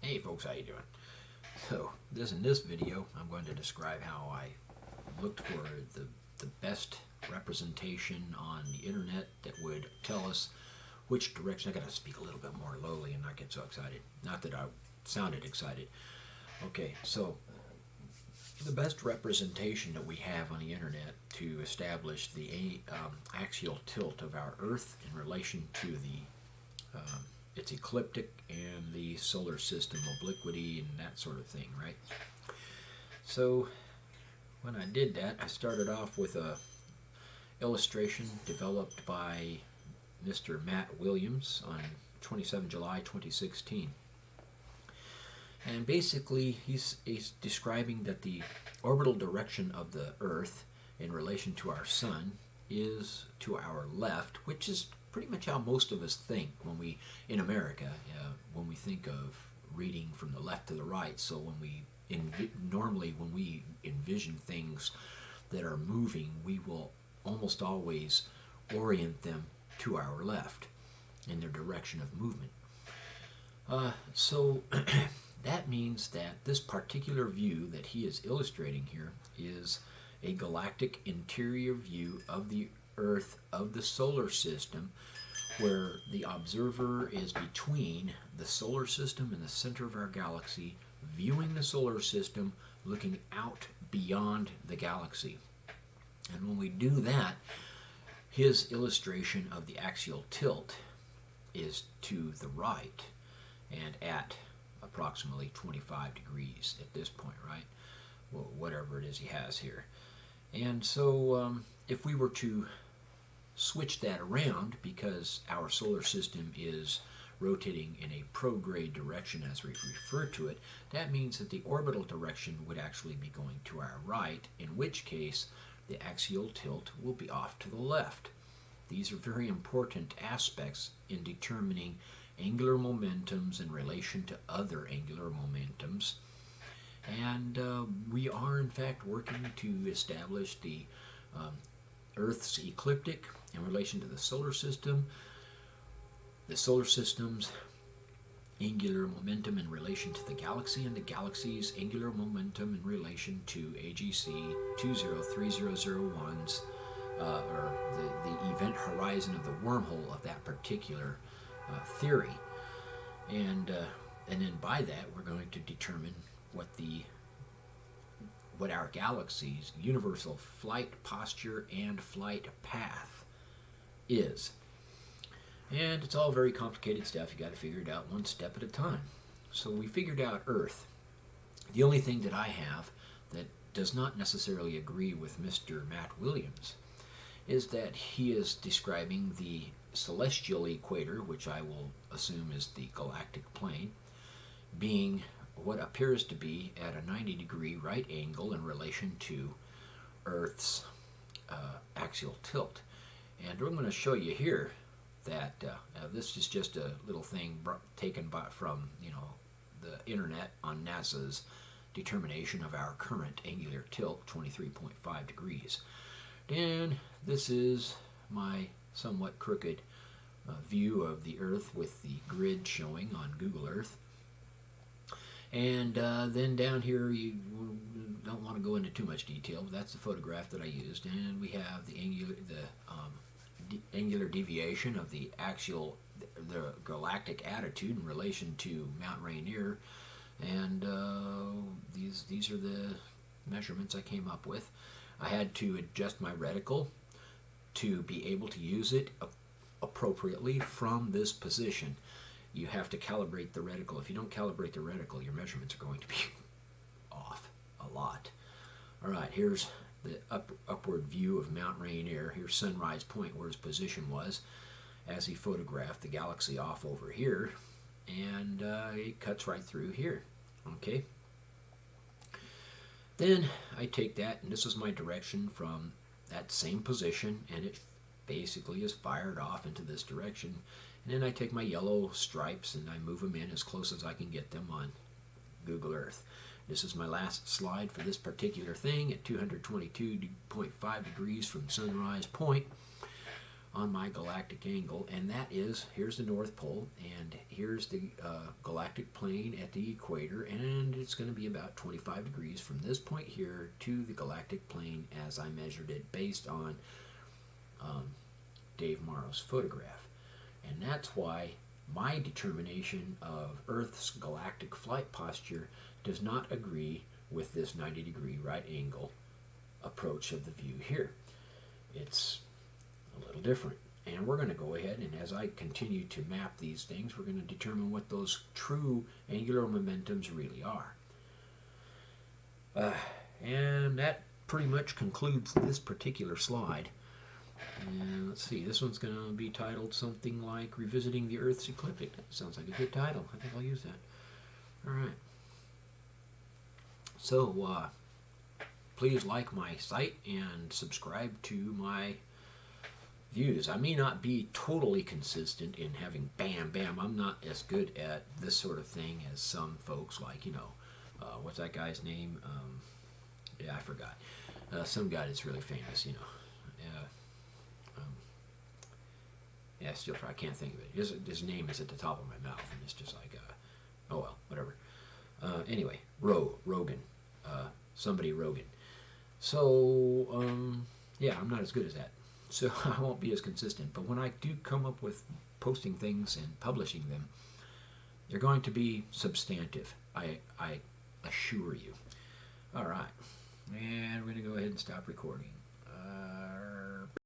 Hey folks, how you doing? So in this video, I'm going to describe how I looked for the best representation on the internet that would tell us which direction. I gotta speak a little bit more lowly and not get so excited. Not that I sounded excited. Okay, so the best representation that we have on the internet to establish the axial tilt of our Earth in relation to its ecliptic and the solar system obliquity and that sort of thing, right? So when I did that, I started off with a illustration developed by Mr. Matt Williams on 27 July 2016. And basically, he's describing that the orbital direction of the Earth in relation to our Sun is to our left, which is pretty much how most of us think when we, in America, when we think of reading from the left to the right. So when we normally when we envision things that are moving, we will almost always orient them to our left in their direction of movement. So that means that this particular view that he is illustrating here is a galactic interior view of the Earth, of the solar system, where the observer is between the solar system and the center of our galaxy, viewing the solar system, looking out beyond the galaxy. And when we do that, his illustration of the axial tilt is to the right and at approximately 25 degrees at this point, right? Well, whatever it is he has here. And so if we were to switch that around, because our solar system is rotating in a prograde direction as we refer to it, that means that the orbital direction would actually be going to our right, in which case the axial tilt will be off to the left. These are very important aspects in determining angular momentums in relation to other angular momentums. And we are in fact working to establish the Earth's ecliptic in relation to the solar system's angular momentum in relation to the galaxy, and the galaxy's angular momentum in relation to AGC 203001's or the event horizon of the wormhole of that particular theory. And then by that we're going to determine what our galaxy's universal flight posture and flight path is. And it's all very complicated stuff. You got to figure it out one step at a time. So we figured out Earth. The only thing that I have that does not necessarily agree with Mr. Matt Williams is that he is describing the celestial equator, which I will assume is the galactic plane, being what appears to be at a 90-degree right angle in relation to Earth's axial tilt. And I'm going to show you here that this is just a little thing taken from the internet on NASA's determination of our current angular tilt, 23.5 degrees. And this is my somewhat crooked view of the Earth with the grid showing on Google Earth. And then down here, you don't want to go into too much detail, but that's the photograph that I used. And we have the angular deviation of the galactic attitude in relation to Mount Rainier. And these are the measurements I came up with. I had to adjust my reticle to be able to use it appropriately from this position. You have to calibrate the reticle. If you don't calibrate the reticle, your measurements are going to be off a lot. All right, here's the upward view of Mount Rainier. Here's Sunrise Point, where his position was as he photographed the galaxy off over here, and it cuts right through here. Okay. Then I take that, and this is my direction from that same position, and it basically is fired off into this direction. And then I take my yellow stripes and I move them in as close as I can get them on Google Earth. This is my last slide for this particular thing at 222.5 degrees from Sunrise Point. on my galactic angle, and that is, here's the North Pole, and here's the galactic plane at the equator, and it's going to be about 25 degrees from this point here to the galactic plane as I measured it based on Dave Morrow's photograph. And that's why my determination of Earth's galactic flight posture does not agree with this 90-degree right angle approach of the view here. It's a little different. And we're going to go ahead, and as I continue to map these things, we're going to determine what those true angular momentums really are. And that pretty much concludes this particular slide. And let's see, this one's going to be titled something like Revisiting the Earth's Ecliptic. That sounds like a good title. I think I'll use that. All right. So, please like my site and subscribe to my views. I may not be totally consistent in having bam, bam. I'm not as good at this sort of thing as some folks, like, what's that guy's name? Yeah, I forgot. Some guy that's really famous, Yeah, still, I can't think of it. His name is at the top of my mouth, and it's just like, oh well, whatever. Anyway, Rogan. Somebody Rogan. So, yeah, I'm not as good as that. So I won't be as consistent. But when I do come up with posting things and publishing them, they're going to be substantive. I assure you. All right. And we're going to go ahead and stop recording.